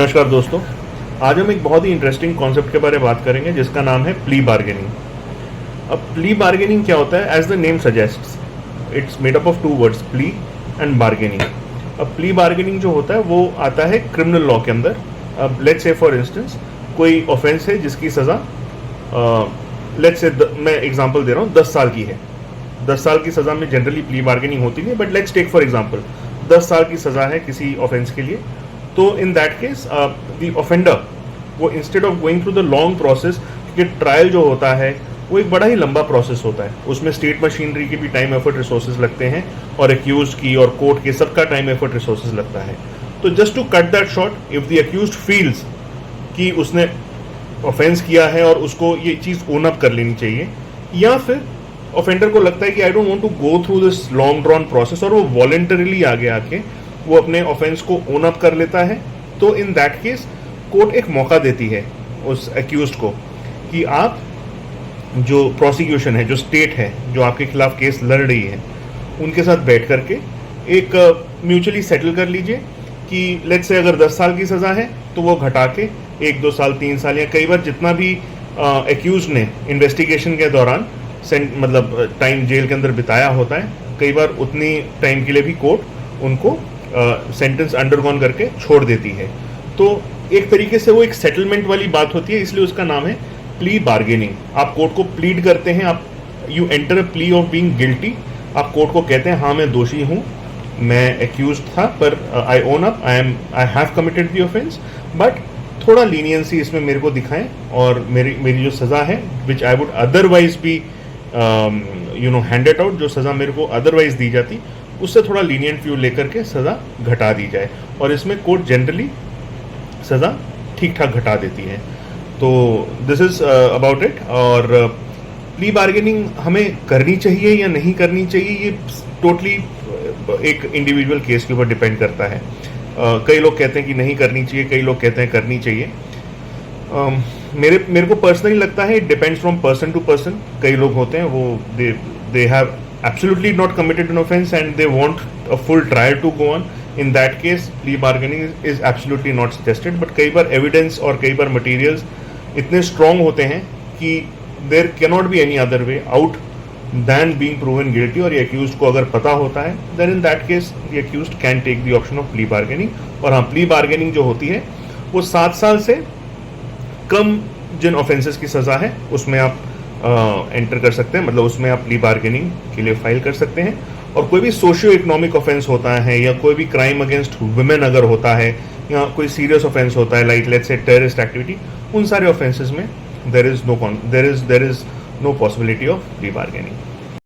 नमस्कार दोस्तों, आज हम एक बहुत ही इंटरेस्टिंग कॉन्सेप्ट के बारे में बात करेंगे जिसका नाम है प्ली बार्गेनिंग। अब प्ली बार्गेनिंग क्या होता है? As the name suggests, it's made up of two words, plea and bargaining. अब प्ली बार्गेनिंग जो होता है वो आता है क्रिमिनल लॉ के अंदर। अब लेट्स से फॉर इंस्टेंस कोई ऑफेंस है जिसकी सज़ा लेट्स से मैं एग्जांपल दे रहा हूँ 10 साल की है। 10 साल की सज़ा में जनरली प्ली बार्गेनिंग होती नहीं, but let's take for example 10 साल की सज़ा है किसी ऑफेंस के लिए। तो in that case the offender वो instead of going through the long process, क्योंकि ट्रायल जो होता है वो एक बड़ा ही लंबा प्रोसेस होता है, उसमें स्टेट मशीनरी की भी टाइम एफर्ट रिसोर्सेज लगते हैं और एक्यूज की और कोर्ट के सबका टाइम एफर्ट रिसोर्सेज लगता है। तो just to cut that short, if the accused feels कि उसने ऑफेंस किया है और उसको ये चीज़ ओन अप कर लेनी चाहिए, या फिर ऑफेंडर को लगता है कि I don't want to go through this long drawn process और वो वॉलेंटरीली आगे आके वो अपने ऑफेंस को ओन अप कर लेता है, तो इन दैट केस कोर्ट एक मौका देती है उस एक्यूज्ड को कि आप जो प्रोसिक्यूशन है, जो स्टेट है जो आपके खिलाफ केस लड़ रही है, उनके साथ बैठ करके एक म्यूचुअली सेटल कर लीजिए कि लेट्स से अगर 10 साल की सज़ा है तो वो घटा के 1, 2 साल, 3 साल या कई बार जितना भी एक्यूज ने इन्वेस्टिगेशन के दौरान मतलब टाइम जेल के अंदर बिताया होता है, कई बार उतनी टाइम के लिए भी कोर्ट उनको सेंटेंस अंडरगॉन करके छोड़ देती है। तो एक तरीके से वो एक सेटलमेंट वाली बात होती है, इसलिए उसका नाम है प्ली बार्गेनिंग। आप कोर्ट को प्लीड करते हैं, आप you enter a plea of being guilty. आप कोर्ट को कहते हैं हाँ मैं दोषी हूँ, मैं एक्यूज था, पर I own up, I have committed the offence, but थोड़ा लीनियंसी इसमें मेरे को दिखाएं और मेरी जो सज़ा है which I would otherwise be handed out, जो सज़ा मेरे को अदरवाइज दी जाती उससे थोड़ा लीनियंट व्यू लेकर के सज़ा घटा दी जाए। और इसमें कोर्ट जनरली सज़ा ठीक ठाक घटा देती है। तो दिस इज़ अबाउट इट। और प्ली बार्गेनिंग हमें करनी चाहिए या नहीं करनी चाहिए, ये टोटली एक इंडिविजुअल केस के ऊपर डिपेंड करता है। कई लोग कहते हैं कि नहीं करनी चाहिए, कई लोग कहते हैं करनी चाहिए। मेरे को पर्सनली लगता है it depends from person to person. कई लोग होते हैं वो they have absolutely not committed an offense and they want a full trial to go on. In that case plea bargaining is absolutely not suggested, but कई बार evidence और कई बार materials इतने strong होते हैं कि there cannot be any other way out than being proven guilty, और ये accused को अगर पता होता है then in that case the accused can take the option of plea bargaining। और हाँ, plea bargaining जो होती है वो 7 साल से कम जिन offenses की सज़ा है उसमें आप एंटर कर सकते हैं, मतलब उसमें आप प्ली बार्गेनिंग के लिए फाइल कर सकते हैं। और कोई भी सोशियो इकोनॉमिक ऑफेंस होता है या कोई भी क्राइम अगेंस्ट वुमेन अगर होता है या कोई सीरियस ऑफेंस होता है like let's say terrorist activity, उन सारे ऑफेंसेस में there is no possibility of plea bargaining.